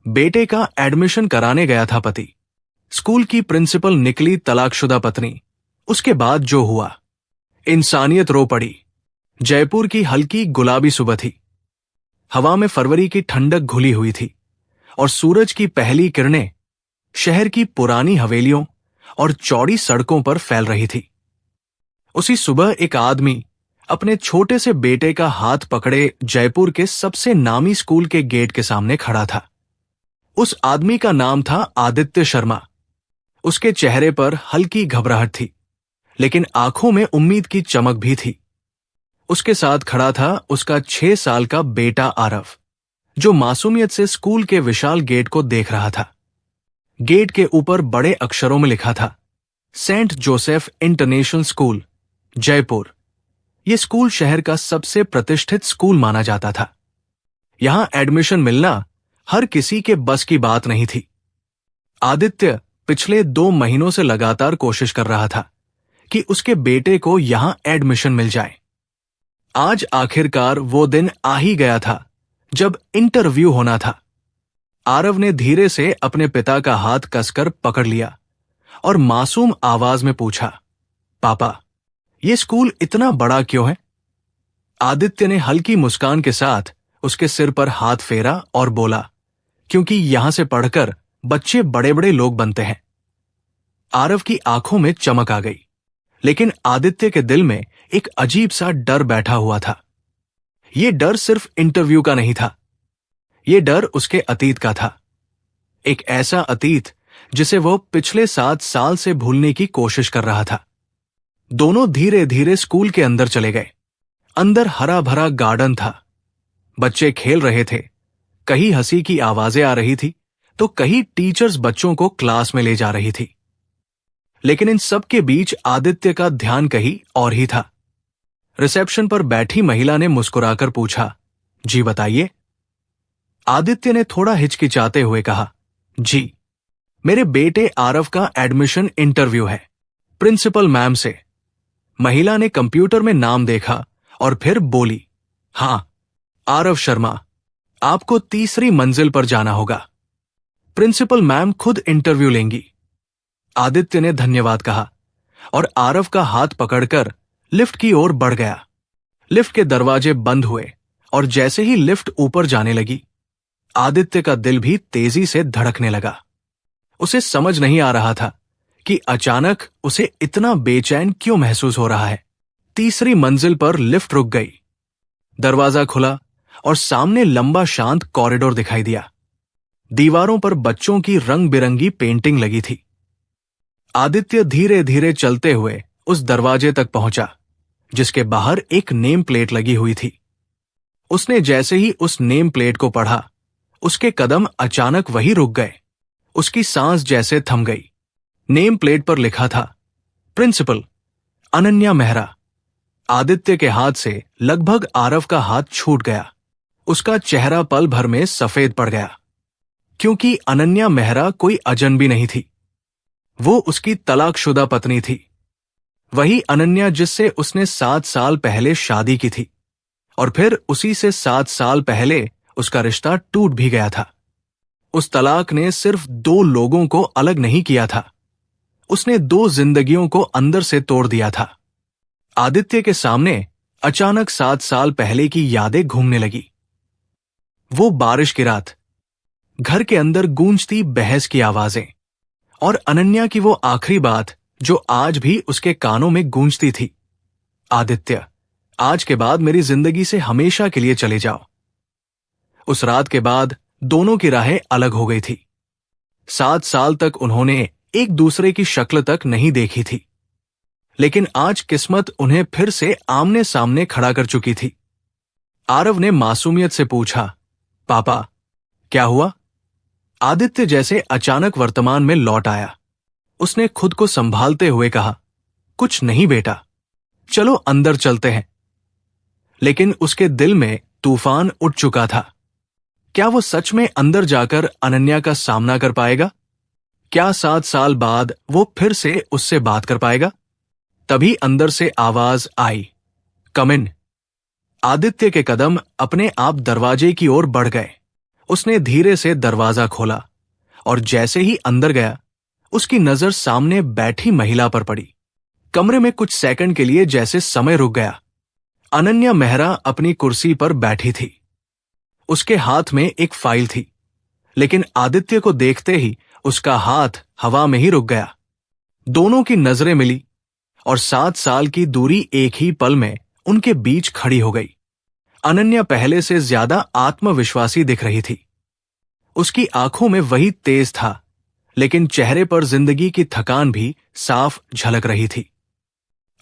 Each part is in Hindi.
बेटे का एडमिशन कराने गया था पति। स्कूल की प्रिंसिपल निकली तलाकशुदा पत्नी। उसके बाद जो हुआ, इंसानियत रो पड़ी। जयपुर की हल्की गुलाबी सुबह थी। हवा में फरवरी की ठंडक घुली हुई थी और सूरज की पहली किरणें शहर की पुरानी हवेलियों और चौड़ी सड़कों पर फैल रही थी। उसी सुबह एक आदमी अपने छोटे से बेटे का हाथ पकड़े जयपुर के सबसे नामी स्कूल के गेट के सामने खड़ा था। उस आदमी का नाम था आदित्य शर्मा। उसके चेहरे पर हल्की घबराहट थी, लेकिन आंखों में उम्मीद की चमक भी थी। उसके साथ खड़ा था उसका 6 साल का बेटा आरव, जो मासूमियत से स्कूल के विशाल गेट को देख रहा था। गेट के ऊपर बड़े अक्षरों में लिखा था, Saint Joseph international school, Jaipur. यह स्कूल शहर का सबसे प्रतिष्ठित स्कूल माना जाता था। यहां एडमिशन मिलना हर किसी के बस की बात नहीं थी। आदित्य पिछले 2 महीनों से लगातार कोशिश कर रहा था कि उसके बेटे को यहां एडमिशन मिल जाए। आज आखिरकार वो दिन आ ही गया था जब इंटरव्यू होना था। आरव ने धीरे से अपने पिता का हाथ कसकर पकड़ लिया और मासूम आवाज में पूछा, पापा, ये स्कूल इतना बड़ा क्यों है? आदित्य ने हल्की मुस्कान के साथ उसके सिर पर हाथ फेरा और बोला, क्योंकि यहां से पढ़कर बच्चे बड़े बड़े लोग बनते हैं। आरव की आंखों में चमक आ गई, लेकिन आदित्य के दिल में एक अजीब सा डर बैठा हुआ था। यह डर सिर्फ इंटरव्यू का नहीं था, यह डर उसके अतीत का था। एक ऐसा अतीत जिसे वो पिछले 7 साल से भूलने की कोशिश कर रहा था। दोनों धीरे धीरे स्कूल के अंदर चले गए। अंदर हरा भरा गार्डन था। बच्चे खेल रहे थे। कहीं हंसी की आवाजें आ रही थी तो कहीं टीचर्स बच्चों को क्लास में ले जा रही थी। लेकिन इन सब के बीच आदित्य का ध्यान कहीं और ही था। रिसेप्शन पर बैठी महिला ने मुस्कुराकर पूछा, जी बताइए। आदित्य ने थोड़ा हिचकिचाते हुए कहा, जी, मेरे बेटे आरव का एडमिशन इंटरव्यू है, प्रिंसिपल मैम से। महिला ने कंप्यूटर में नाम देखा और फिर बोली, हां, आरव शर्मा, आपको 3री मंजिल पर जाना होगा। प्रिंसिपल मैम खुद इंटरव्यू लेंगी। आदित्य ने धन्यवाद कहा और आरव का हाथ पकड़कर लिफ्ट की ओर बढ़ गया। लिफ्ट के दरवाजे बंद हुए और जैसे ही लिफ्ट ऊपर जाने लगी, आदित्य का दिल भी तेजी से धड़कने लगा। उसे समझ नहीं आ रहा था कि अचानक उसे इतना बेचैन क्यों महसूस हो रहा है। 3री मंजिल पर लिफ्ट रुक गई। दरवाजा खुला और सामने लंबा शांत कॉरिडोर दिखाई दिया। दीवारों पर बच्चों की रंग बिरंगी पेंटिंग लगी थी। आदित्य धीरे धीरे चलते हुए उस दरवाजे तक पहुंचा जिसके बाहर एक नेम प्लेट लगी हुई थी। उसने जैसे ही उस नेम प्लेट को पढ़ा, उसके कदम अचानक वहीं रुक गए। उसकी सांस जैसे थम गई। नेम प्लेट पर लिखा था, प्रिंसिपल अनन्या मेहरा। आदित्य के हाथ से लगभग आरव का हाथ छूट गया। उसका चेहरा पल भर में सफेद पड़ गया, क्योंकि अनन्या मेहरा कोई अजनबी नहीं थी। वो उसकी तलाकशुदा पत्नी थी। वही अनन्या जिससे उसने 7 साल पहले शादी की थी और फिर उसी से 7 साल पहले उसका रिश्ता टूट भी गया था। उस तलाक ने सिर्फ 2 लोगों को अलग नहीं किया था, उसने 2 जिंदगियों को अंदर से तोड़ दिया था। आदित्य के सामने अचानक 7 साल पहले की यादें घूमने लगी। वो बारिश की रात, घर के अंदर गूंजती बहस की आवाजें और अनन्या की वो आखिरी बात जो आज भी उसके कानों में गूंजती थी, आदित्य, आज के बाद मेरी जिंदगी से हमेशा के लिए चले जाओ। उस रात के बाद दोनों की राहें अलग हो गई थी। 7 साल तक उन्होंने एक दूसरे की शक्ल तक नहीं देखी थी, लेकिन आज किस्मत उन्हें फिर से आमने सामने खड़ा कर चुकी थी। आरव ने मासूमियत से पूछा, पापा, क्या हुआ? आदित्य जैसे अचानक वर्तमान में लौट आया। उसने खुद को संभालते हुए कहा, कुछ नहीं बेटा, चलो अंदर चलते हैं। लेकिन उसके दिल में तूफान उठ चुका था। क्या वो सच में अंदर जाकर अनन्या का सामना कर पाएगा? क्या 7 साल बाद वो फिर से उससे बात कर पाएगा? तभी अंदर से आवाज आई, कम इन। आदित्य के कदम अपने आप दरवाजे की ओर बढ़ गए। उसने धीरे से दरवाजा खोला और जैसे ही अंदर गया, उसकी नजर सामने बैठी महिला पर पड़ी। कमरे में कुछ सेकंड के लिए जैसे समय रुक गया। अनन्या मेहरा अपनी कुर्सी पर बैठी थी। उसके हाथ में एक फाइल थी, लेकिन आदित्य को देखते ही उसका हाथ हवा में ही रुक गया। दोनों की नजरें मिली और 7 साल की दूरी एक ही पल में उनके बीच खड़ी हो गई। अनन्या पहले से ज्यादा आत्मविश्वासी दिख रही थी। उसकी आंखों में वही तेज था, लेकिन चेहरे पर जिंदगी की थकान भी साफ झलक रही थी।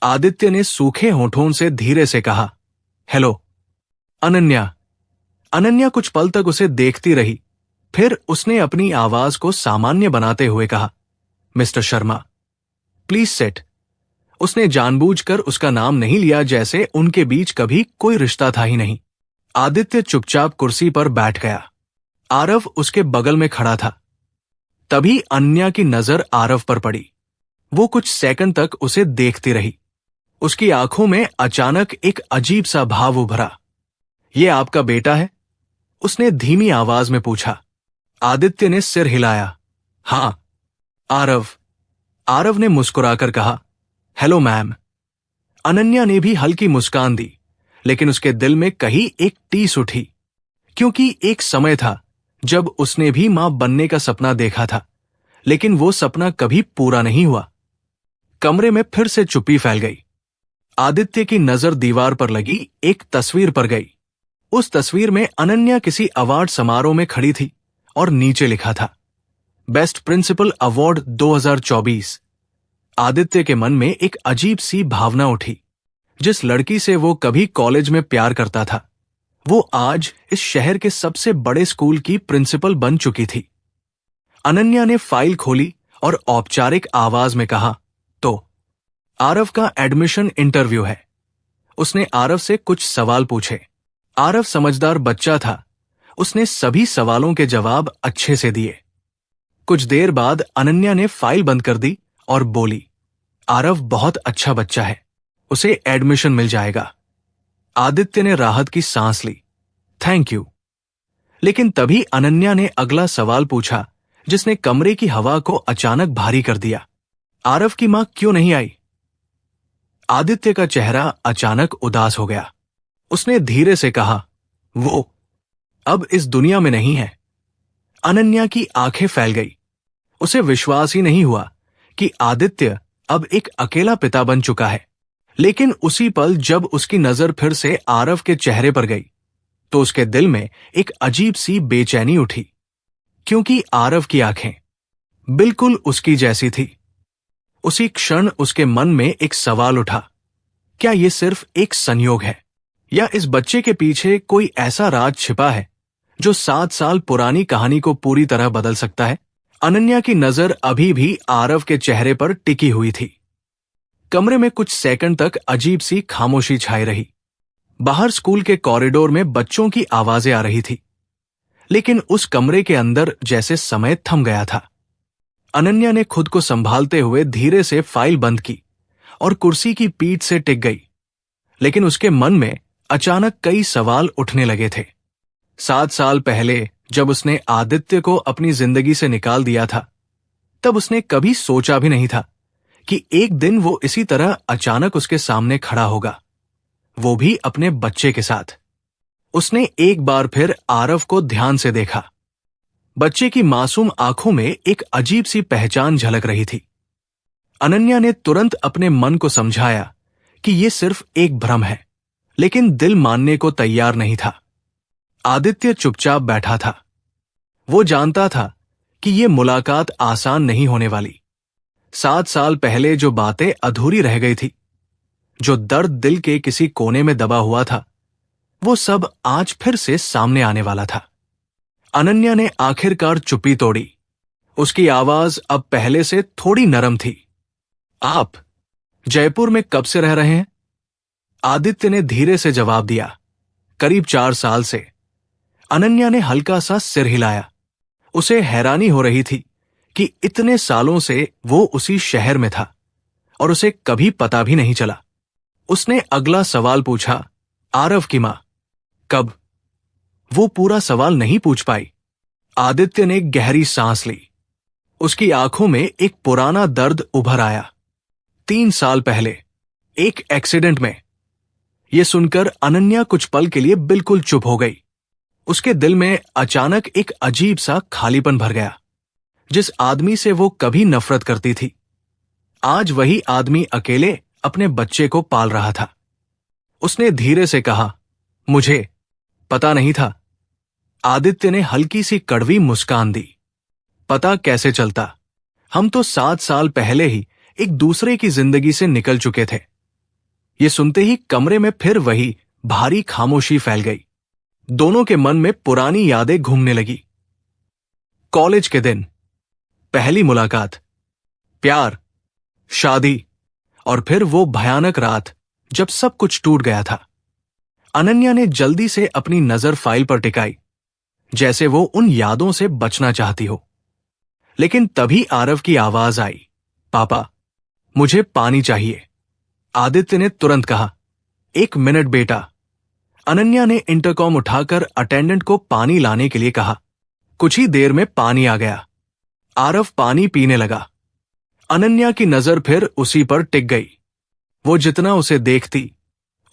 आदित्य ने सूखे होठों से धीरे से कहा, हेलो अनन्या। अनन्या कुछ पल तक उसे देखती रही, फिर उसने अपनी आवाज को सामान्य बनाते हुए कहा, मिस्टर शर्मा, प्लीज सिट। उसने जानबूझकर उसका नाम नहीं लिया, जैसे उनके बीच कभी कोई रिश्ता था ही नहीं। आदित्य चुपचाप कुर्सी पर बैठ गया। आरव उसके बगल में खड़ा था। तभी अनन्या की नजर आरव पर पड़ी। वो कुछ सेकंड तक उसे देखती रही। उसकी आंखों में अचानक एक अजीब सा भाव उभरा। ये आपका बेटा है? उसने धीमी आवाज में पूछा। आदित्य ने सिर हिलाया। हां। आरव ने मुस्कुराकर कहा, हेलो मैम। अनन्या ने भी हल्की मुस्कान दी, लेकिन उसके दिल में कहीं एक टीस उठी, क्योंकि एक समय था जब उसने भी मां बनने का सपना देखा था, लेकिन वो सपना कभी पूरा नहीं हुआ। कमरे में फिर से चुप्पी फैल गई। आदित्य की नजर दीवार पर लगी एक तस्वीर पर गई। उस तस्वीर में अनन्या किसी अवार्ड समारोह में खड़ी थी और नीचे लिखा था, बेस्ट प्रिंसिपल अवार्ड 2024। आदित्य के मन में एक अजीब सी भावना उठी। जिस लड़की से वो कभी कॉलेज में प्यार करता था, वो आज इस शहर के सबसे बड़े स्कूल की प्रिंसिपल बन चुकी थी। अनन्या ने फाइल खोली और औपचारिक आवाज में कहा, तो आरव का एडमिशन इंटरव्यू है। उसने आरव से कुछ सवाल पूछे। आरव समझदार बच्चा था। उसने सभी सवालों के जवाब अच्छे से दिए। कुछ देर बाद अनन्या ने फाइल बंद कर दी और बोली, आरव बहुत अच्छा बच्चा है, उसे एडमिशन मिल जाएगा। आदित्य ने राहत की सांस ली। Thank you. लेकिन तभी अनन्या ने अगला सवाल पूछा, जिसने कमरे की हवा को अचानक भारी कर दिया। आरव की मां क्यों नहीं आई? आदित्य का चेहरा अचानक उदास हो गया। उसने धीरे से कहा, वो अब इस दुनिया में नहीं है। अनन्या की आंखें फैल गई। उसे विश्वास ही नहीं हुआ कि आदित्य अब एक अकेला पिता बन चुका है। लेकिन उसी पल जब उसकी नजर फिर से आरव के चेहरे पर गई, तो उसके दिल में एक अजीब सी बेचैनी उठी, क्योंकि आरव की आंखें बिल्कुल उसकी जैसी थी। उसी क्षण उसके मन में एक सवाल उठा, क्या यह सिर्फ एक संयोग है, या इस बच्चे के पीछे कोई ऐसा राज छिपा है जो 7 साल पुरानी कहानी को पूरी तरह बदल सकता है? अनन्या की नजर अभी भी आरव के चेहरे पर टिकी हुई थी। कमरे में कुछ सेकंड तक अजीब सी खामोशी छाई रही। बाहर स्कूल के कॉरिडोर में बच्चों की आवाजें आ रही थी, लेकिन उस कमरे के अंदर जैसे समय थम गया था। अनन्या ने खुद को संभालते हुए धीरे से फाइल बंद की और कुर्सी की पीठ से टिक गई। लेकिन उसके मन में अचानक कई सवाल उठने लगे थे। 7 साल पहले जब उसने आदित्य को अपनी जिंदगी से निकाल दिया था, तब उसने कभी सोचा भी नहीं था कि एक दिन वो इसी तरह अचानक उसके सामने खड़ा होगा, वो भी अपने बच्चे के साथ। उसने एक बार फिर आरव को ध्यान से देखा। बच्चे की मासूम आंखों में एक अजीब सी पहचान झलक रही थी। अनन्या ने तुरंत अपने मन को समझाया कि यह सिर्फ एक भ्रम है, लेकिन दिल मानने को तैयार नहीं था। आदित्य चुपचाप बैठा था। वो जानता था कि यह मुलाकात आसान नहीं होने वाली। 7 साल पहले जो बातें अधूरी रह गई थी, जो दर्द दिल के किसी कोने में दबा हुआ था, वो सब आज फिर से सामने आने वाला था। अनन्या ने आखिरकार चुप्पी तोड़ी। उसकी आवाज अब पहले से थोड़ी नरम थी। आप जयपुर में कब से रह रहे हैं? आदित्य ने धीरे से जवाब दिया, करीब 4 साल से। अनन्या ने हल्का सा सिर हिलाया। उसे हैरानी हो रही थी कि इतने सालों से वो उसी शहर में था और उसे कभी पता भी नहीं चला। उसने अगला सवाल पूछा, आरव की मां कब? वो पूरा सवाल नहीं पूछ पाई आदित्य ने गहरी सांस ली। उसकी आंखों में एक पुराना दर्द उभर आया। 3 साल पहले एक एक्सीडेंट में। यह सुनकर अनन्या कुछ पल के लिए बिल्कुल चुप हो गई। उसके दिल में अचानक एक अजीब सा खालीपन भर गया। जिस आदमी से वो कभी नफरत करती थी, आज वही आदमी अकेले अपने बच्चे को पाल रहा था। उसने धीरे से कहा, मुझे पता नहीं था। आदित्य ने हल्की सी कड़वी मुस्कान दी। पता कैसे चलता? हम तो 7 साल पहले ही एक दूसरे की जिंदगी से निकल चुके थे। ये सुनते ही कमरे में फिर वही भारी खामोशी फैल गई। दोनों के मन में पुरानी यादें घूमने लगी। कॉलेज के दिन, पहली मुलाकात, प्यार, शादी और फिर वो भयानक रात जब सब कुछ टूट गया था। अनन्या ने जल्दी से अपनी नजर फाइल पर टिकाई, जैसे वो उन यादों से बचना चाहती हो। लेकिन तभी आरव की आवाज आई, पापा, मुझे पानी चाहिए। आदित्य ने तुरंत कहा, 1 मिनट बेटा। अनन्या ने इंटरकॉम उठाकर अटेंडेंट को पानी लाने के लिए कहा। कुछ ही देर में पानी आ गया। आरव पानी पीने लगा। अनन्या की नजर फिर उसी पर टिक गई। वो जितना उसे देखती,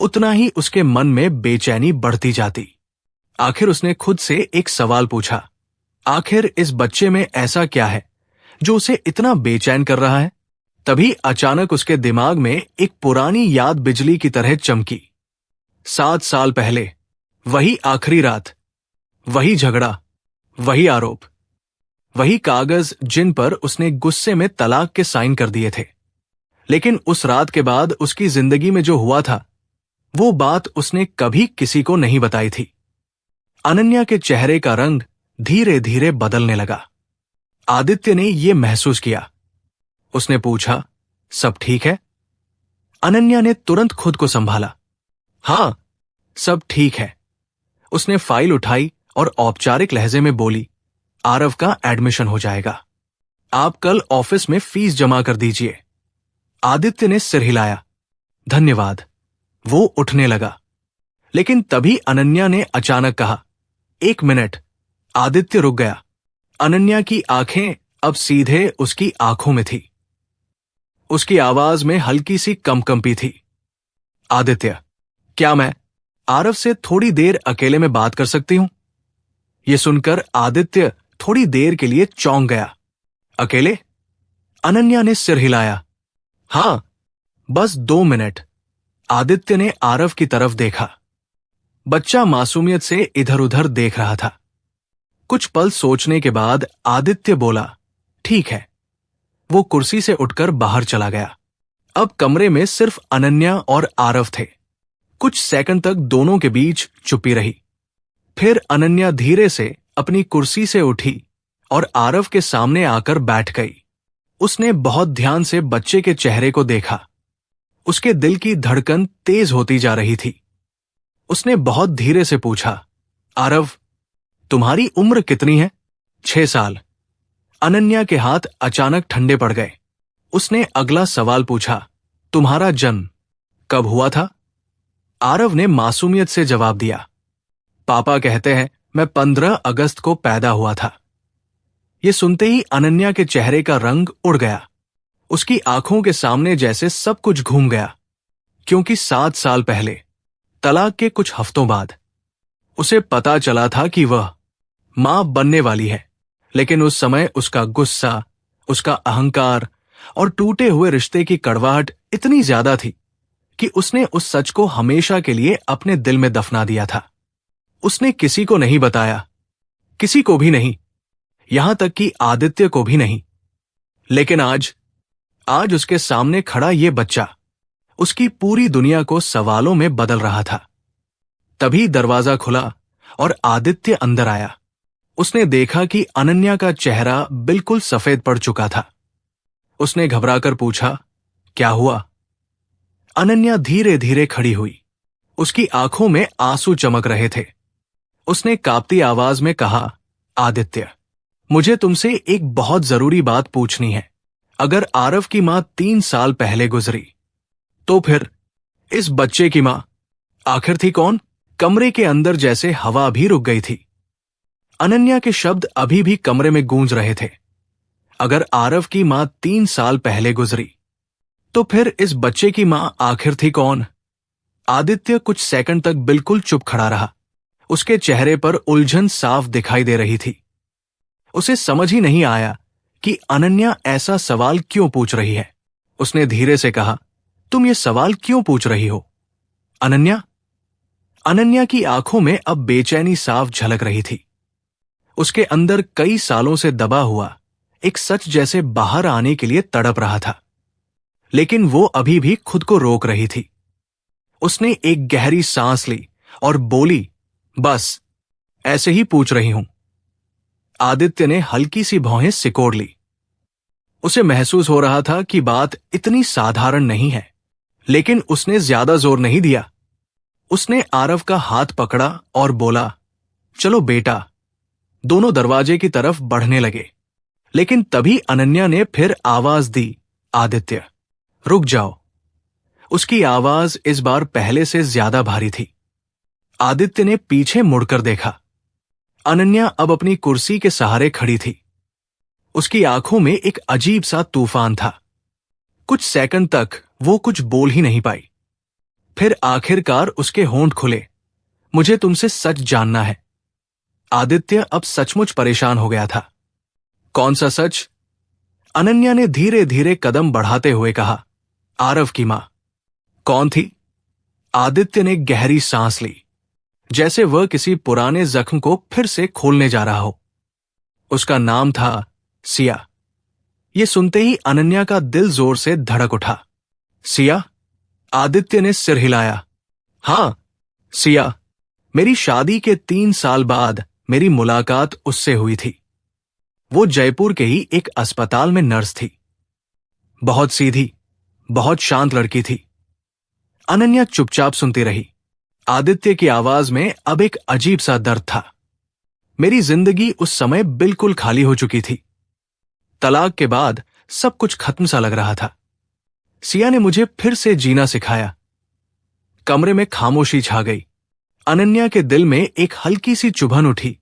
उतना ही उसके मन में बेचैनी बढ़ती जाती। आखिर उसने खुद से एक सवाल पूछा, आखिर इस बच्चे में ऐसा क्या है जो उसे इतना बेचैन कर रहा है? तभी अचानक उसके दिमाग में एक पुरानी याद बिजली की तरह चमकी। 7 साल पहले, वही आखिरी रात, वही झगड़ा, वही आरोप, वही कागज जिन पर उसने गुस्से में तलाक के साइन कर दिए थे। लेकिन उस रात के बाद उसकी जिंदगी में जो हुआ था, वो बात उसने कभी किसी को नहीं बताई थी। अनन्या के चेहरे का रंग धीरे धीरे बदलने लगा। आदित्य ने यह महसूस किया। उसने पूछा, सब ठीक है? अनन्या ने तुरंत खुद को संभाला। हां, सब ठीक है। उसने फाइल उठाई और औपचारिक लहजे में बोली, आरव का एडमिशन हो जाएगा। आप कल ऑफिस में फीस जमा कर दीजिए। आदित्य ने सिर हिलाया। धन्यवाद। वो उठने लगा। लेकिन तभी अनन्या ने अचानक कहा, 1 मिनट। आदित्य रुक गया। अनन्या की आंखें अब सीधे उसकी आंखों में थी। उसकी आवाज में हल्की सी कंपकंपी थी। आदित्य, क्या मैं आरव से थोड़ी देर अकेले में बात कर सकती हूं? यह सुनकर आदित्य थोड़ी देर के लिए चौंक गया। अकेले? अनन्या ने सिर हिलाया। हां, बस 2 मिनट। आदित्य ने आरव की तरफ देखा। बच्चा मासूमियत से इधर उधर देख रहा था। कुछ पल सोचने के बाद आदित्य बोला, ठीक है। वो कुर्सी से उठकर बाहर चला गया। अब कमरे में सिर्फ अनन्या और आरव थे। कुछ सेकंड तक दोनों के बीच चुप्पी रही। फिर अनन्या धीरे से अपनी कुर्सी से उठी और आरव के सामने आकर बैठ गई। उसने बहुत ध्यान से बच्चे के चेहरे को देखा। उसके दिल की धड़कन तेज होती जा रही थी। उसने बहुत धीरे से पूछा, आरव, तुम्हारी उम्र कितनी है? 6 साल। अनन्या के हाथ अचानक ठंडे पड़ गए। उसने अगला सवाल पूछा, तुम्हारा जन्म कब हुआ था? आरव ने मासूमियत से जवाब दिया, पापा कहते हैं मैं 15 अगस्त को पैदा हुआ था। यह सुनते ही अनन्या के चेहरे का रंग उड़ गया। उसकी आंखों के सामने जैसे सब कुछ घूम गया। क्योंकि 7 साल पहले, तलाक के कुछ हफ्तों बाद, उसे पता चला था कि वह मां बनने वाली है। लेकिन उस समय उसका गुस्सा, उसका अहंकार और टूटे हुए रिश्ते की कड़वाहट इतनी ज्यादा थी कि उसने उस सच को हमेशा के लिए अपने दिल में दफना दिया था। उसने किसी को नहीं बताया, किसी को भी नहीं, यहां तक कि आदित्य को भी नहीं। लेकिन आज उसके सामने खड़ा ये बच्चा उसकी पूरी दुनिया को सवालों में बदल रहा था। तभी दरवाजा खुला और आदित्य अंदर आया। उसने देखा कि अनन्या का चेहरा बिल्कुल सफेद पड़ चुका था। उसने घबराकर पूछा, क्या हुआ? अनन्या धीरे धीरे खड़ी हुई। उसकी आंखों में आंसू चमक रहे थे। उसने कांपती आवाज में कहा, आदित्य, मुझे तुमसे एक बहुत जरूरी बात पूछनी है। अगर आरव की मां 3 साल पहले गुजरी, तो फिर इस बच्चे की मां आखिर थी कौन? कमरे के अंदर जैसे हवा भी रुक गई थी। अनन्या के शब्द अभी भी कमरे में गूंज रहे थे। अगर आरव की मां 3 साल पहले गुजरी, तो फिर इस बच्चे की मां आखिर थी कौन? आदित्य कुछ सेकंड तक बिल्कुल चुप खड़ा रहा। उसके चेहरे पर उलझन साफ दिखाई दे रही थी। उसे समझ ही नहीं आया कि अनन्या ऐसा सवाल क्यों पूछ रही है। उसने धीरे से कहा, तुम ये सवाल क्यों पूछ रही हो अनन्या? अनन्या की आंखों में अब बेचैनी साफ झलक रही थी। उसके अंदर कई सालों से दबा हुआ एक सच जैसे बाहर आने के लिए तड़प रहा था, लेकिन वो अभी भी खुद को रोक रही थी। उसने एक गहरी सांस ली और बोली, बस ऐसे ही पूछ रही हूं। आदित्य ने हल्की सी भौहें सिकोड़ ली। उसे महसूस हो रहा था कि बात इतनी साधारण नहीं है, लेकिन उसने ज्यादा जोर नहीं दिया। उसने आरव का हाथ पकड़ा और बोला, चलो बेटा। दोनों दरवाजे की तरफ बढ़ने लगे, लेकिन तभी अनन्या ने फिर आवाज दी, आदित्य रुक जाओ। उसकी आवाज इस बार पहले से ज्यादा भारी थी। आदित्य ने पीछे मुड़कर देखा। अनन्या अब अपनी कुर्सी के सहारे खड़ी थी। उसकी आंखों में एक अजीब सा तूफान था। कुछ सेकंड तक वो कुछ बोल ही नहीं पाई। फिर आखिरकार उसके होंठ खुले, मुझे तुमसे सच जानना है। आदित्य अब सचमुच परेशान हो गया था। कौन सा सच? अनन्या ने धीरे धीरे कदम बढ़ाते हुए कहा, आरव की मां। कौन थी? आदित्य ने गहरी सांस ली, जैसे वह किसी पुराने जख्म को फिर से खोलने जा रहा हो। उसका नाम था सिया। यह सुनते ही अनन्या का दिल जोर से धड़क उठा। सिया? आदित्य ने सिर हिलाया। हां, सिया। मेरी शादी के 3 साल बाद मेरी मुलाकात उससे हुई थी। वो जयपुर के ही एक अस्पताल में नर्स थी। बहुत सीधी, बहुत शांत लड़की थी। अनन्या चुपचाप सुनती रही। आदित्य की आवाज में अब एक अजीब सा दर्द था। मेरी जिंदगी उस समय बिल्कुल खाली हो चुकी थी। तलाक के बाद सब कुछ खत्म सा लग रहा था। सिया ने मुझे फिर से जीना सिखाया। कमरे में खामोशी छा गई। अनन्या के दिल में एक हल्की सी चुभन उठी,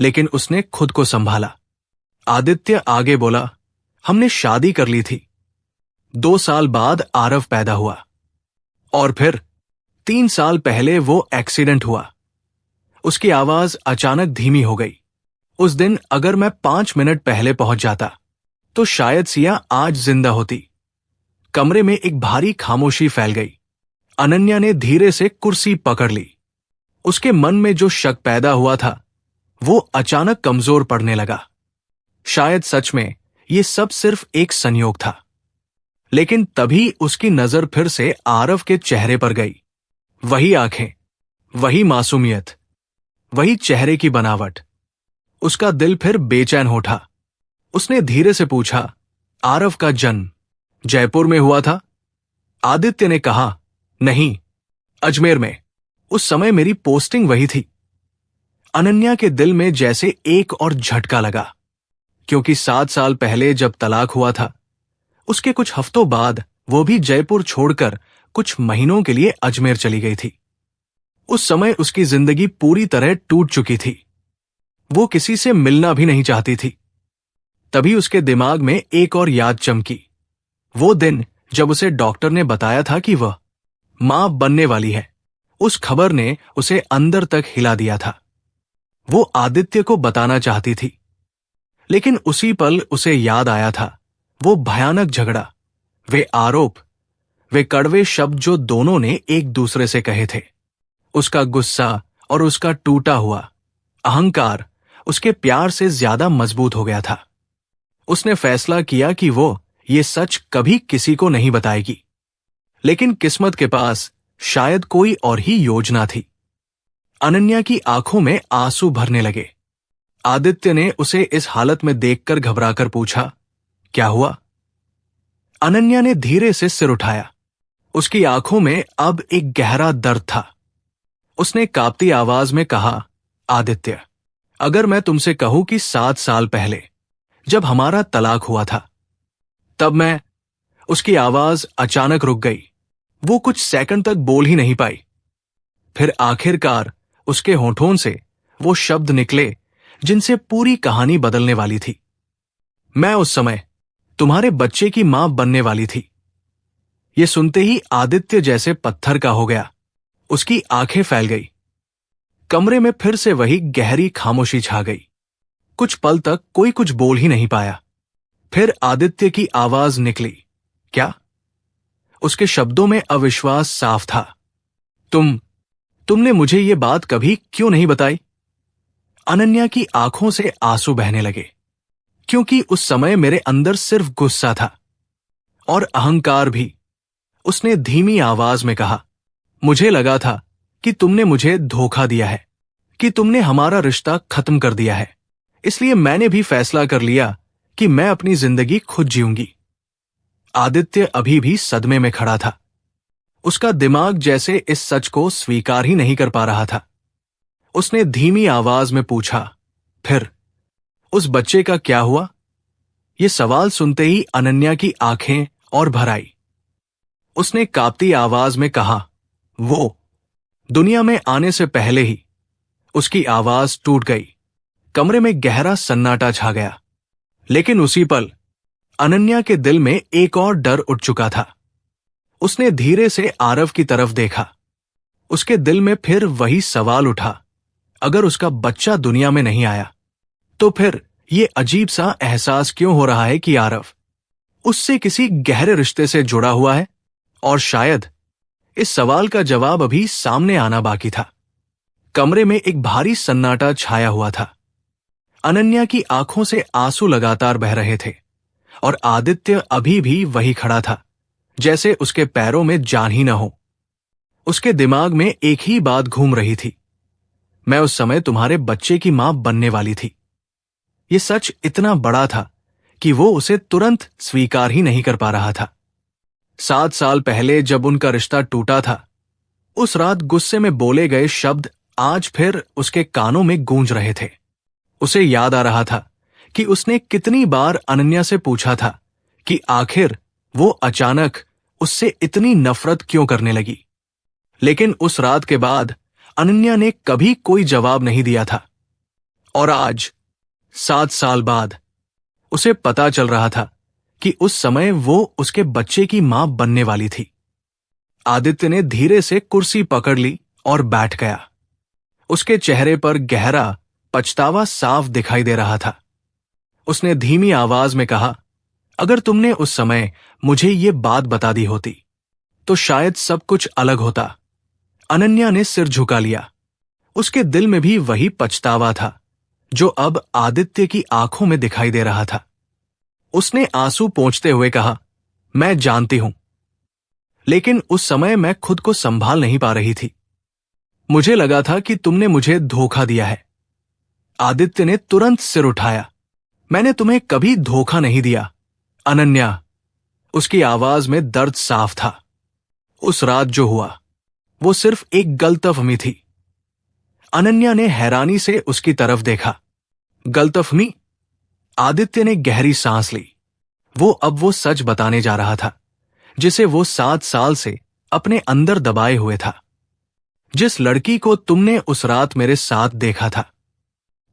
लेकिन उसने खुद को संभाला। आदित्य आगे बोला, हमने शादी कर ली थी। 2 साल बाद आरव पैदा हुआ, और फिर 3 साल पहले वो एक्सीडेंट हुआ। उसकी आवाज अचानक धीमी हो गई। उस दिन अगर मैं 5 मिनट पहले पहुंच जाता, तो शायद सिया आज जिंदा होती। कमरे में एक भारी खामोशी फैल गई। अनन्या ने धीरे से कुर्सी पकड़ ली। उसके मन में जो शक पैदा हुआ था, वो अचानक कमजोर पड़ने लगा। शायद सच में ये सब सिर्फ एक संयोग था। लेकिन तभी उसकी नजर फिर से आरव के चेहरे पर गई। वही आंखें, वही मासूमियत, वही चेहरे की बनावट। उसका दिल फिर बेचैन हो उठा। उसने धीरे से पूछा, आरव का जन्म जयपुर में हुआ था? आदित्य ने कहा, नहीं, अजमेर में। उस समय मेरी पोस्टिंग वही थी। अनन्या के दिल में जैसे एक और झटका लगा, क्योंकि 7 साल पहले जब तलाक हुआ था, उसके कुछ हफ्तों बाद वो भी जयपुर छोड़कर कुछ महीनों के लिए अजमेर चली गई थी। उस समय उसकी जिंदगी पूरी तरह टूट चुकी थी। वो किसी से मिलना भी नहीं चाहती थी। तभी उसके दिमाग में एक और याद चमकी। वो दिन जब उसे डॉक्टर ने बताया था कि वह मां बनने वाली है। उस खबर ने उसे अंदर तक हिला दिया था। वो आदित्य को बताना चाहती थी, लेकिन उसी पल उसे याद आया था वो भयानक झगड़ा, वे आरोप, वे कड़वे शब्द जो दोनों ने एक दूसरे से कहे थे। उसका गुस्सा और उसका टूटा हुआ अहंकार उसके प्यार से ज्यादा मजबूत हो गया था। उसने फैसला किया कि वो ये सच कभी किसी को नहीं बताएगी। लेकिन किस्मत के पास शायद कोई और ही योजना थी। अनन्या की आंखों में आंसू भरने लगे। आदित्य ने उसे इस हालत में देखकर घबराकर पूछा, क्या हुआ? अनन्या ने धीरे से सिर उठाया। उसकी आंखों में अब एक गहरा दर्द था। उसने कांपती आवाज में कहा, आदित्य, अगर मैं तुमसे कहूं कि 7 साल पहले जब हमारा तलाक हुआ था, तब मैं। उसकी आवाज अचानक रुक गई। वो कुछ सेकंड तक बोल ही नहीं पाई। फिर आखिरकार उसके होठों से वो शब्द निकले जिनसे पूरी कहानी बदलने वाली थी। मैं उस समय तुम्हारे बच्चे की मां बनने वाली थी। ये सुनते ही आदित्य जैसे पत्थर का हो गया। उसकी आंखें फैल गई। कमरे में फिर से वही गहरी खामोशी छा गई। कुछ पल तक कोई कुछ बोल ही नहीं पाया। फिर आदित्य की आवाज निकली। क्या? उसके शब्दों में अविश्वास साफ था। तुमने मुझे ये बात कभी क्यों नहीं बताई? अनन्या की आंखों से आंसू बहने लगे, क्योंकि उस समय मेरे अंदर सिर्फ गुस्सा था और अहंकार भी। उसने धीमी आवाज में कहा, मुझे लगा था कि तुमने मुझे धोखा दिया है, कि तुमने हमारा रिश्ता खत्म कर दिया है। इसलिए मैंने भी फैसला कर लिया कि मैं अपनी जिंदगी खुद जीऊंगी। आदित्य अभी भी सदमे में खड़ा था। उसका दिमाग जैसे इस सच को स्वीकार ही नहीं कर पा रहा था। उसने धीमी आवाज में पूछा, फिर उस बच्चे का क्या हुआ? ये सवाल सुनते ही अनन्या की आंखें और भर आई। उसने कांपती आवाज में कहा, वो दुनिया में आने से पहले ही। उसकी आवाज टूट गई। कमरे में गहरा सन्नाटा छा गया। लेकिन उसी पल अनन्या के दिल में एक और डर उठ चुका था। उसने धीरे से आरव की तरफ देखा। उसके दिल में फिर वही सवाल उठा, अगर उसका बच्चा दुनिया में नहीं आया तो फिर ये अजीब सा एहसास क्यों हो रहा है कि आरव उससे किसी गहरे रिश्ते से जुड़ा हुआ है? और शायद इस सवाल का जवाब अभी सामने आना बाकी था। कमरे में एक भारी सन्नाटा छाया हुआ था। अनन्या की आंखों से आंसू लगातार बह रहे थे और आदित्य अभी भी वही खड़ा था, जैसे उसके पैरों में जान ही न हो। उसके दिमाग में एक ही बात घूम रही थी, मैं उस समय तुम्हारे बच्चे की मां बनने वाली थी। यह सच इतना बड़ा था कि वो उसे तुरंत स्वीकार ही नहीं कर पा रहा था। 7 साल पहले जब उनका रिश्ता टूटा था, उस रात गुस्से में बोले गए शब्द आज फिर उसके कानों में गूंज रहे थे। उसे याद आ रहा था कि उसने कितनी बार अनन्या से पूछा था कि आखिर वो अचानक उससे इतनी नफरत क्यों करने लगी। लेकिन उस रात के बाद अनन्या ने कभी कोई जवाब नहीं दिया था। और आज 7 साल बाद उसे पता चल रहा था कि उस समय वो उसके बच्चे की मां बनने वाली थी। आदित्य ने धीरे से कुर्सी पकड़ ली और बैठ गया। उसके चेहरे पर गहरा पछतावा साफ दिखाई दे रहा था। उसने धीमी आवाज में कहा, अगर तुमने उस समय मुझे ये बात बता दी होती तो शायद सब कुछ अलग होता। अनन्या ने सिर झुका लिया। उसके दिल में भी वही पछतावा था जो अब आदित्य की आंखों में दिखाई दे रहा था। उसने आंसू पोंछते हुए कहा, मैं जानती हूं, लेकिन उस समय मैं खुद को संभाल नहीं पा रही थी। मुझे लगा था कि तुमने मुझे धोखा दिया है। आदित्य ने तुरंत सिर उठाया। मैंने तुम्हें कभी धोखा नहीं दिया अनन्या। उसकी आवाज में दर्द साफ था। उस रात जो हुआ वो सिर्फ एक गलतफहमी थी। अनन्या ने हैरानी से उसकी तरफ देखा। गलतफहमी? आदित्य ने गहरी सांस ली। वो सच बताने जा रहा था जिसे वो 7 साल से अपने अंदर दबाए हुए था। जिस लड़की को तुमने उस रात मेरे साथ देखा था,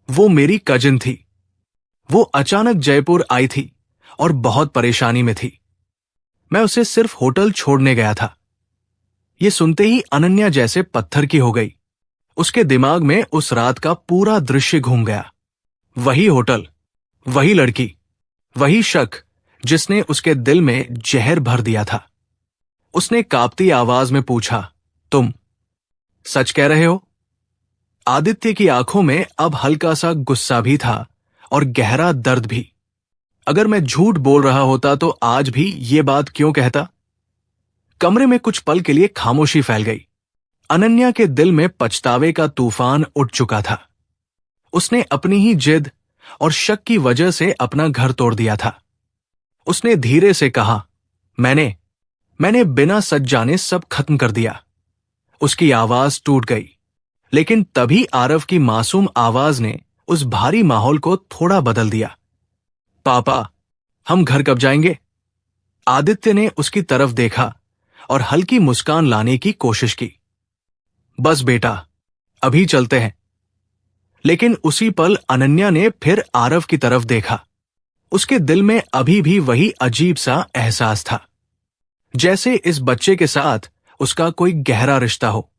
वो मेरी कजिन थी। वो अचानक जयपुर आई थी और बहुत परेशानी में थी। मैं उसे सिर्फ होटल छोड़ने गया था। ये सुनते ही अनन्या जैसे पत्थर की हो गई। उसके दिमाग में उस रात का पूरा दृश्य घूम गया। वही होटल, वही लड़की, वही शक जिसने उसके दिल में जहर भर दिया था। उसने कांपती आवाज में पूछा, तुम सच कह रहे हो? आदित्य की आंखों में अब हल्का सा गुस्सा भी था और गहरा दर्द भी। अगर मैं झूठ बोल रहा होता तो आज भी ये बात क्यों कहता? कमरे में कुछ पल के लिए खामोशी फैल गई। अनन्या के दिल में पछतावे का तूफान उठ चुका था। उसने अपनी ही जिद और शक की वजह से अपना घर तोड़ दिया था। उसने धीरे से कहा, मैंने बिना सच जाने सब खत्म कर दिया। उसकी आवाज टूट गई, लेकिन तभी आरव की मासूम आवाज ने उस भारी माहौल को थोड़ा बदल दिया। पापा, हम घर कब जाएंगे? आदित्य ने उसकी तरफ देखा और हल्की मुस्कान लाने की कोशिश की। बस बेटा, अभी चलते हैं। लेकिन उसी पल अनन्या ने फिर आरव की तरफ देखा। उसके दिल में अभी भी वही अजीब सा एहसास था, जैसे इस बच्चे के साथ उसका कोई गहरा रिश्ता हो।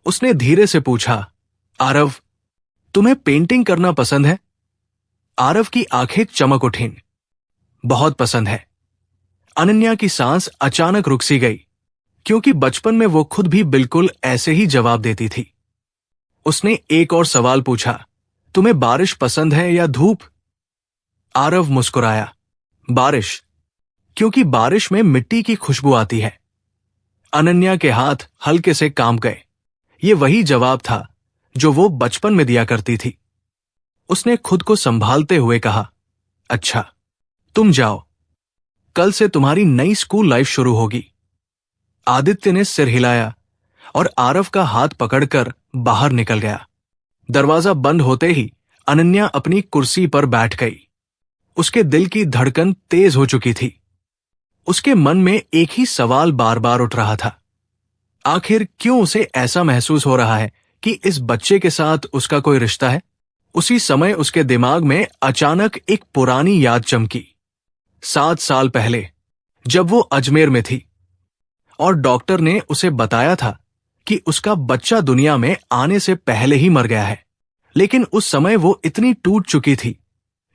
उसने धीरे से पूछा, आरव, तुम्हें पेंटिंग करना पसंद है? आरव की आंखें चमक उठीं। बहुत पसंद है। अनन्या की सांस अचानक रुक सी गई, क्योंकि बचपन में वो खुद भी बिल्कुल ऐसे ही जवाब देती थी। उसने एक और सवाल पूछा, तुम्हें बारिश पसंद है या धूप? आरव मुस्कुराया, बारिश, क्योंकि बारिश में मिट्टी की खुशबू आती है। अनन्या के हाथ हल्के से कांप गए। ये वही जवाब था जो वो बचपन में दिया करती थी। उसने खुद को संभालते हुए कहा, अच्छा, तुम जाओ, कल से तुम्हारी नई स्कूल लाइफ शुरू होगी। आदित्य ने सिर हिलाया और आरव का हाथ पकड़कर बाहर निकल गया। दरवाजा बंद होते ही अनन्या अपनी कुर्सी पर बैठ गई। उसके दिल की धड़कन तेज हो चुकी थी। उसके मन में एक ही सवाल बार बार उठ रहा था, आखिर क्यों उसे ऐसा महसूस हो रहा है कि इस बच्चे के साथ उसका कोई रिश्ता है? उसी समय उसके दिमाग में अचानक एक पुरानी याद चमकी। 7 साल पहले, जब वो अजमेर में थी और डॉक्टर ने उसे बताया था कि उसका बच्चा दुनिया में आने से पहले ही मर गया है। लेकिन उस समय वो इतनी टूट चुकी थी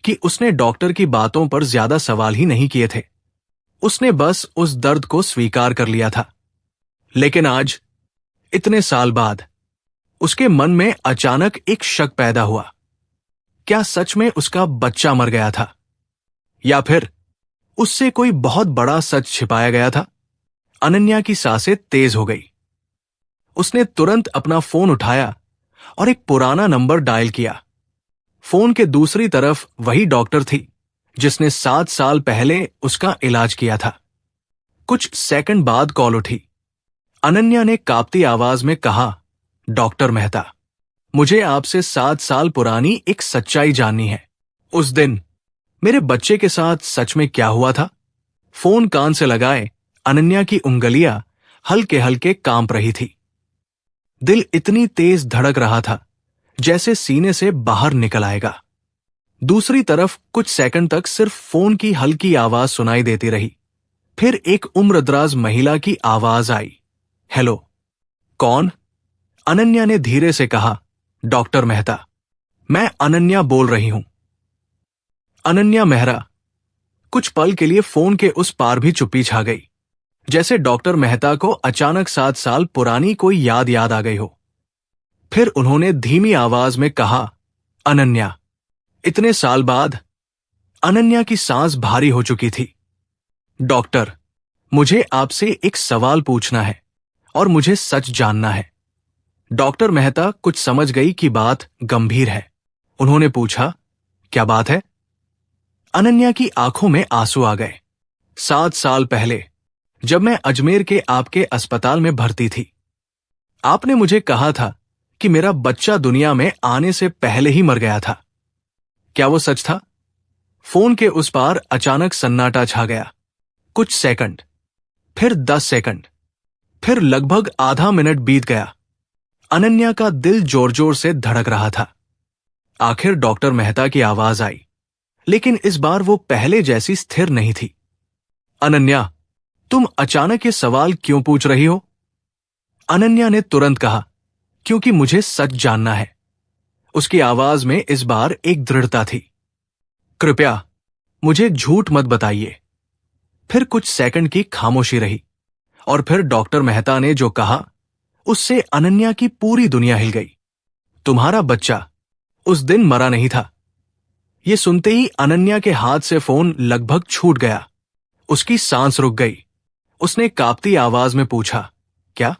कि उसने डॉक्टर की बातों पर ज्यादा सवाल ही नहीं किए थे। उसने बस उस दर्द को स्वीकार कर लिया था। लेकिन आज, इतने साल बाद, उसके मन में अचानक एक शक पैदा हुआ। क्या सच में उसका बच्चा मर गया था, या फिर उससे कोई बहुत बड़ा सच छिपाया गया था? अनन्या की सांसें तेज हो गई। उसने तुरंत अपना फोन उठाया और एक पुराना नंबर डायल किया। फोन के दूसरी तरफ वही डॉक्टर थी जिसने 7 साल पहले उसका इलाज किया था। कुछ सेकंड बाद कॉल उठी। अनन्या ने कांपती आवाज में कहा, डॉक्टर मेहता, मुझे आपसे 7 साल पुरानी एक सच्चाई जाननी है। उस दिन मेरे बच्चे के साथ सच में क्या हुआ था? फोन कान से लगाए अनन्या की उंगलियां हल्के हल्के कांप रही थी। दिल इतनी तेज धड़क रहा था जैसे सीने से बाहर निकल आएगा। दूसरी तरफ कुछ सेकंड तक सिर्फ फोन की हल्की आवाज सुनाई देती रही। फिर एक उम्रदराज महिला की आवाज आई, हेलो। कौन? अनन्या ने धीरे से कहा, डॉक्टर मेहता, मैं अनन्या बोल रही हूं। अनन्या मेहरा। कुछ पल के लिए फोन के उस पार भी चुप्पी छा गई, जैसे डॉक्टर मेहता को अचानक 7 साल पुरानी कोई याद आ गई हो। फिर उन्होंने धीमी आवाज में कहा, अनन्या। इतने साल बाद अनन्या की सांस भारी हो चुकी थी। डॉक्टर, मुझे आपसे एक सवाल पूछना है और मुझे सच जानना है। डॉक्टर मेहता कुछ समझ गई कि बात गंभीर है। उन्होंने पूछा, क्या बात है? अनन्या की आंखों में आंसू आ गए। 7 साल पहले, जब मैं अजमेर के आपके अस्पताल में भर्ती थी, आपने मुझे कहा था कि मेरा बच्चा दुनिया में आने से पहले ही मर गया था। क्या वो सच था? फोन के उस पार अचानक सन्नाटा छा गया। कुछ सेकंड, फिर 10 सेकंड, फिर लगभग आधा मिनट बीत गया। अनन्या का दिल जोर जोर से धड़क रहा था। आखिर डॉक्टर मेहता की आवाज आई, लेकिन इस बार वो पहले जैसी स्थिर नहीं थी। अनन्या, तुम अचानक ये सवाल क्यों पूछ रही हो? अनन्या ने तुरंत कहा, क्योंकि मुझे सच जानना है। उसकी आवाज में इस बार एक दृढ़ता थी। कृपया मुझे झूठ मत बताइए। फिर कुछ सेकंड की खामोशी रही और फिर डॉक्टर मेहता ने जो कहा, उससे अनन्या की पूरी दुनिया हिल गई। तुम्हारा बच्चा उस दिन मरा नहीं था। ये सुनते ही अनन्या के हाथ से फोन लगभग छूट गया। उसकी सांस रुक गई। उसने कांपती आवाज में पूछा, क्या?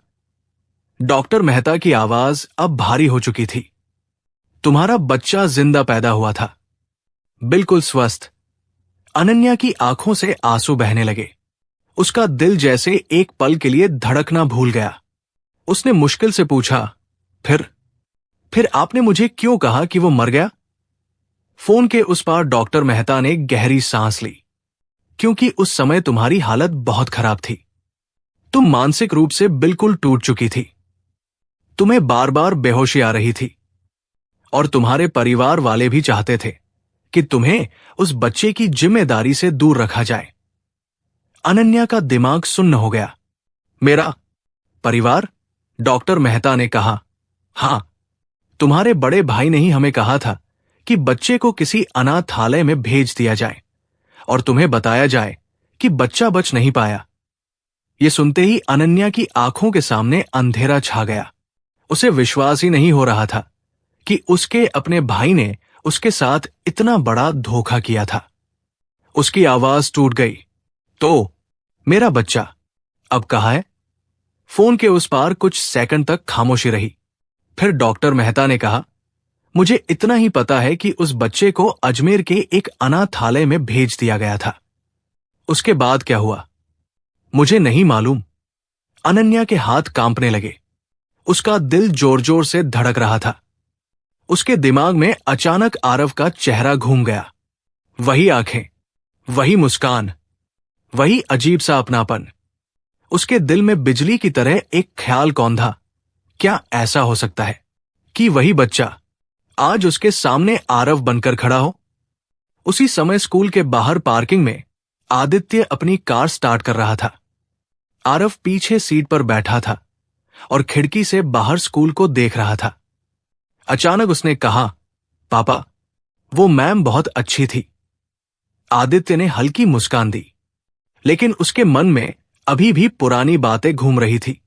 डॉक्टर मेहता की आवाज अब भारी हो चुकी थी। तुम्हारा बच्चा जिंदा पैदा हुआ था, बिल्कुल स्वस्थ। अनन्या की आंखों से आंसू बहने लगे। उसका दिल जैसे एक पल के लिए धड़कना भूल गया। उसने मुश्किल से पूछा, फिर आपने मुझे क्यों कहा कि वो मर गया? फोन के उस पार डॉक्टर मेहता ने गहरी सांस ली, क्योंकि उस समय तुम्हारी हालत बहुत खराब थी। तुम मानसिक रूप से बिल्कुल टूट चुकी थी। तुम्हें बार बार बेहोशी आ रही थी और तुम्हारे परिवार वाले भी चाहते थे कि तुम्हें उस बच्चे की जिम्मेदारी से दूर रखा जाए। अनन्या का दिमाग सुन्न हो गया। मेरा परिवार? डॉक्टर मेहता ने कहा। हां, तुम्हारे बड़े भाई ने ही हमें कहा था कि बच्चे को किसी अनाथालय में भेज दिया जाए और तुम्हें बताया जाए कि बच्चा बच नहीं पाया। यह सुनते ही अनन्या की आंखों के सामने अंधेरा छा गया। उसे विश्वास ही नहीं हो रहा था कि उसके अपने भाई ने उसके साथ इतना बड़ा धोखा किया था। उसकी आवाज टूट गई। तो मेरा बच्चा अब कहाँ है? फोन के उस पार कुछ सेकंड तक खामोशी रही। फिर डॉक्टर मेहता ने कहा, मुझे इतना ही पता है कि उस बच्चे को अजमेर के एक अनाथालय में भेज दिया गया था। उसके बाद क्या हुआ मुझे नहीं मालूम। अनन्या के हाथ कांपने लगे। उसका दिल जोर जोर से धड़क रहा था। उसके दिमाग में अचानक आरव का चेहरा घूम गया। वही आंखें, वही मुस्कान, वही अजीब सा अपनापन। उसके दिल में बिजली की तरह एक ख्याल कौंधा, क्या ऐसा हो सकता है कि वही बच्चा आज उसके सामने आरव बनकर खड़ा हो? उसी समय स्कूल के बाहर पार्किंग में आदित्य अपनी कार स्टार्ट कर रहा था। आरव पीछे सीट पर बैठा था और खिड़की से बाहर स्कूल को देख रहा था। अचानक उसने कहा, पापा, वो मैम बहुत अच्छी थी। आदित्य ने हल्की मुस्कान दी, लेकिन उसके मन में अभी भी पुरानी बातें घूम रही थी।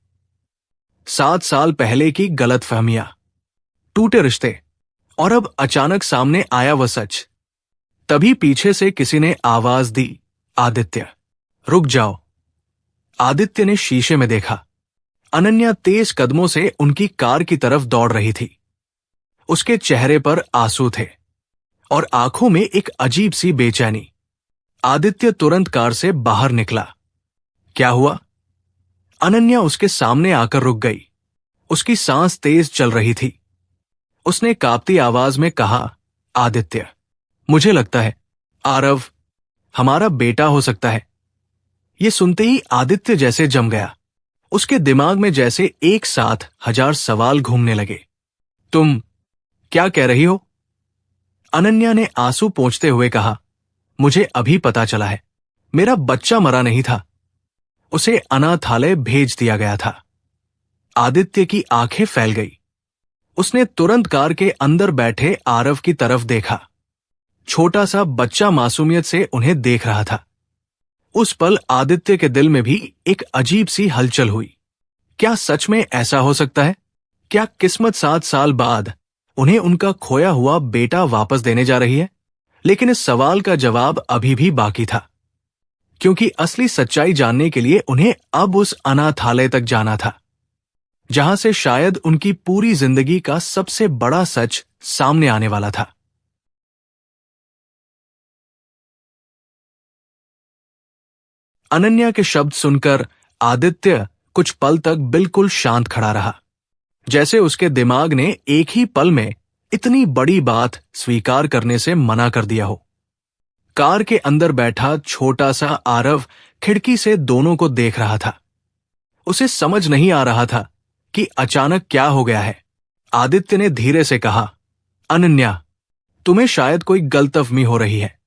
7 साल पहले की गलतफहमियां, टूटे रिश्ते, और अब अचानक सामने आया वह सच। तभी पीछे से किसी ने आवाज दी, आदित्य, रुक जाओ। आदित्य ने शीशे में देखा। अनन्या तेज कदमों से उनकी कार की तरफ दौड़ रही थी। उसके चेहरे पर आंसू थे और आंखों में एक अजीब सी बेचैनी। आदित्य तुरंत कार से बाहर निकला। क्या हुआ? अनन्या उसके सामने आकर रुक गई। उसकी सांस तेज चल रही थी। उसने कांपती आवाज में कहा, आदित्य, मुझे लगता है आरव हमारा बेटा हो सकता है। यह सुनते ही आदित्य जैसे जम गया। उसके दिमाग में जैसे एक साथ 1000 सवाल घूमने लगे। तुम क्या कह रही हो? अनन्या ने आंसू पोंछते हुए कहा, मुझे अभी पता चला है, मेरा बच्चा मरा नहीं था, उसे अनाथालय भेज दिया गया था। आदित्य की आंखें फैल गई। उसने तुरंत कार के अंदर बैठे आरव की तरफ देखा। छोटा सा बच्चा मासूमियत से उन्हें देख रहा था। उस पल आदित्य के दिल में भी एक अजीब सी हलचल हुई। क्या सच में ऐसा हो सकता है? क्या किस्मत 7 साल बाद उन्हें उनका खोया हुआ बेटा वापस देने जा रही है? लेकिन इस सवाल का जवाब अभी भी बाकी था, क्योंकि असली सच्चाई जानने के लिए उन्हें अब उस अनाथालय तक जाना था, जहां से शायद उनकी पूरी जिंदगी का सबसे बड़ा सच सामने आने वाला था। अनन्या के शब्द सुनकर आदित्य कुछ पल तक बिल्कुल शांत खड़ा रहा, जैसे उसके दिमाग ने एक ही पल में इतनी बड़ी बात स्वीकार करने से मना कर दिया हो। कार के अंदर बैठा छोटा सा आरव खिड़की से दोनों को देख रहा था। उसे समझ नहीं आ रहा था कि अचानक क्या हो गया है। आदित्य ने धीरे से कहा, अनन्या, तुम्हें शायद कोई गलतफहमी हो रही है।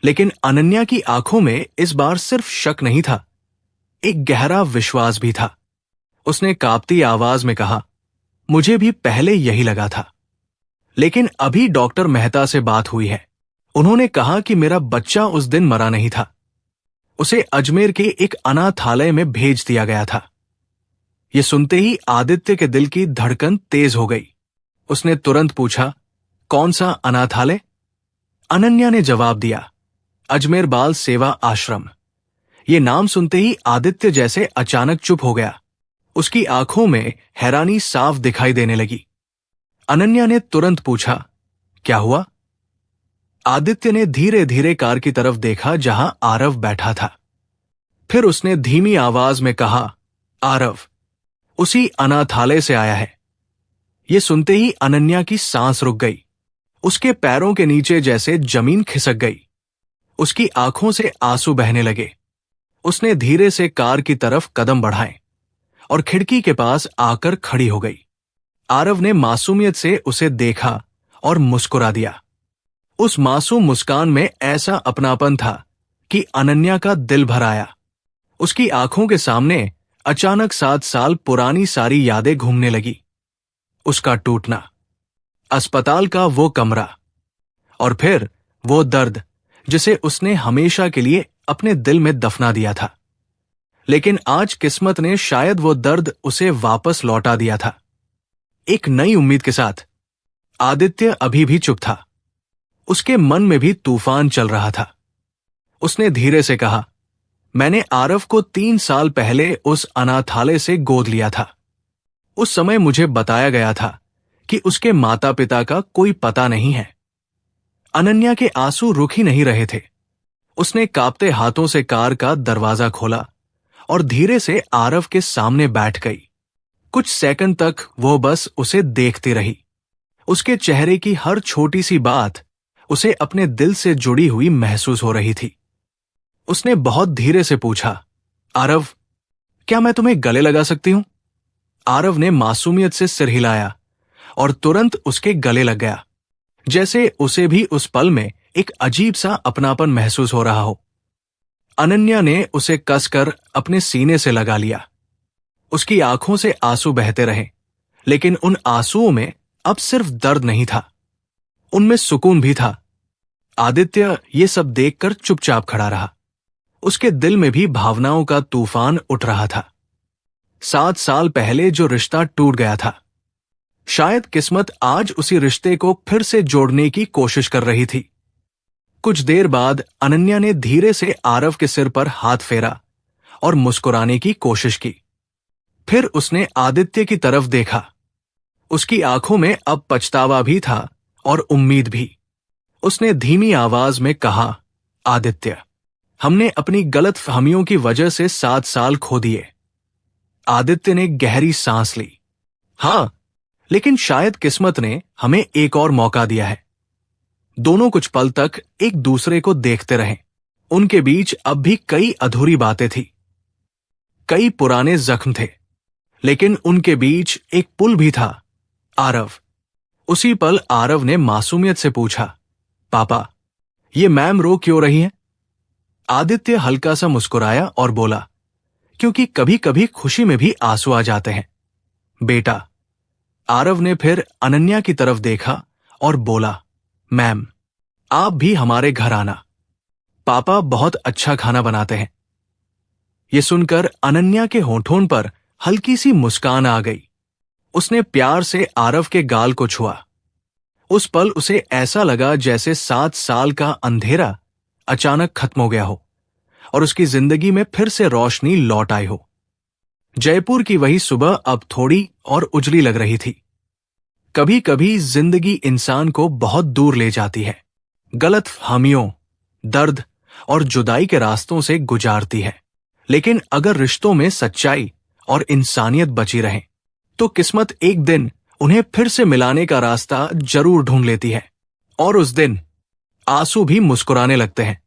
लेकिन अनन्या की आंखों में इस बार सिर्फ शक नहीं था, एक गहरा विश्वास भी था। उसने कांपती आवाज में कहा, मुझे भी पहले यही लगा था, लेकिन अभी डॉक्टर मेहता से बात हुई है। उन्होंने कहा कि मेरा बच्चा उस दिन मरा नहीं था, उसे अजमेर के एक अनाथालय में भेज दिया गया था। यह सुनते ही आदित्य के दिल की धड़कन तेज हो गई। उसने तुरंत पूछा, कौन सा अनाथालय? अनन्या ने जवाब दिया, अजमेर बाल सेवा आश्रम। ये नाम सुनते ही आदित्य जैसे अचानक चुप हो गया। उसकी आंखों में हैरानी साफ दिखाई देने लगी। अनन्या ने तुरंत पूछा, क्या हुआ? आदित्य ने धीरे धीरे कार की तरफ देखा जहां आरव बैठा था। फिर उसने धीमी आवाज में कहा, आरव उसी अनाथालय से आया है। यह सुनते ही अनन्या की सांस रुक गई। उसके पैरों के नीचे जैसे जमीन खिसक गई। उसकी आंखों से आंसू बहने लगे। उसने धीरे से कार की तरफ कदम बढ़ाए और खिड़की के पास आकर खड़ी हो गई। आरव ने मासूमियत से उसे देखा और मुस्कुरा दिया। उस मासूम मुस्कान में ऐसा अपनापन था कि अनन्या का दिल भर आया। उसकी आंखों के सामने अचानक 7 साल पुरानी सारी यादें घूमने लगी। उसका टूटना, अस्पताल का वो कमरा, और फिर वो दर्द जिसे उसने हमेशा के लिए अपने दिल में दफना दिया था। लेकिन आज किस्मत ने शायद वो दर्द उसे वापस लौटा दिया था, एक नई उम्मीद के साथ। आदित्य अभी भी चुप था। उसके मन में भी तूफान चल रहा था। उसने धीरे से कहा, मैंने आरव को 3 साल पहले उस अनाथालय से गोद लिया था। उस समय मुझे बताया गया था कि उसके माता पिता का कोई पता नहीं है। अनन्या के आंसू रुक ही नहीं रहे थे। उसने कांपते हाथों से कार का दरवाजा खोला और धीरे से आरव के सामने बैठ गई। कुछ सेकंड तक वो बस उसे देखती रही। उसके चेहरे की हर छोटी सी बात उसे अपने दिल से जुड़ी हुई महसूस हो रही थी। उसने बहुत धीरे से पूछा, आरव, क्या मैं तुम्हें गले लगा सकती हूं? आरव ने मासूमियत से सिर हिलाया और तुरंत उसके गले लग गया, जैसे उसे भी उस पल में एक अजीब सा अपनापन महसूस हो रहा हो। अनन्या ने उसे कसकर अपने सीने से लगा लिया। उसकी आंखों से आंसू बहते रहे, लेकिन उन आंसुओं में अब सिर्फ दर्द नहीं था, उनमें सुकून भी था। आदित्य ये सब देखकर चुपचाप खड़ा रहा। उसके दिल में भी भावनाओं का तूफान उठ रहा था। 7 साल पहले जो रिश्ता टूट गया था, शायद किस्मत आज उसी रिश्ते को फिर से जोड़ने की कोशिश कर रही थी। कुछ देर बाद अनन्या ने धीरे से आरव के सिर पर हाथ फेरा और मुस्कुराने की कोशिश की। फिर उसने आदित्य की तरफ देखा। उसकी आंखों में अब पछतावा भी था और उम्मीद भी। उसने धीमी आवाज में कहा, आदित्य, हमने अपनी गलतफहमियों की वजह से 7 साल खो दिए। आदित्य ने गहरी सांस ली। हां, लेकिन शायद किस्मत ने हमें एक और मौका दिया है। दोनों कुछ पल तक एक दूसरे को देखते रहे। उनके बीच अब भी कई अधूरी बातें थी, कई पुराने जख्म थे, लेकिन उनके बीच एक पुल भी था, आरव। उसी पल आरव ने मासूमियत से पूछा, पापा, ये मैम रो क्यों रही हैं? आदित्य हल्का सा मुस्कुराया और बोला, क्योंकि कभी कभी खुशी में भी आंसू आ जाते हैं, बेटा। आरव ने फिर अनन्या की तरफ देखा और बोला, मैम, आप भी हमारे घर आना। पापा बहुत अच्छा खाना बनाते हैं। ये सुनकर अनन्या के होठों पर हल्की सी मुस्कान आ गई। उसने प्यार से आरव के गाल को छुआ। उस पल उसे ऐसा लगा जैसे 7 साल का अंधेरा अचानक खत्म हो गया हो और उसकी जिंदगी में फिर से रोशनी लौट आई हो। जयपुर की वही सुबह अब थोड़ी और उजली लग रही थी। कभी कभी जिंदगी इंसान को बहुत दूर ले जाती है, गलतफहमियों, दर्द और जुदाई के रास्तों से गुजारती है। लेकिन अगर रिश्तों में सच्चाई और इंसानियत बची रहे, तो किस्मत एक दिन उन्हें फिर से मिलाने का रास्ता जरूर ढूंढ लेती है। और उस दिन आंसू भी मुस्कुराने लगते हैं।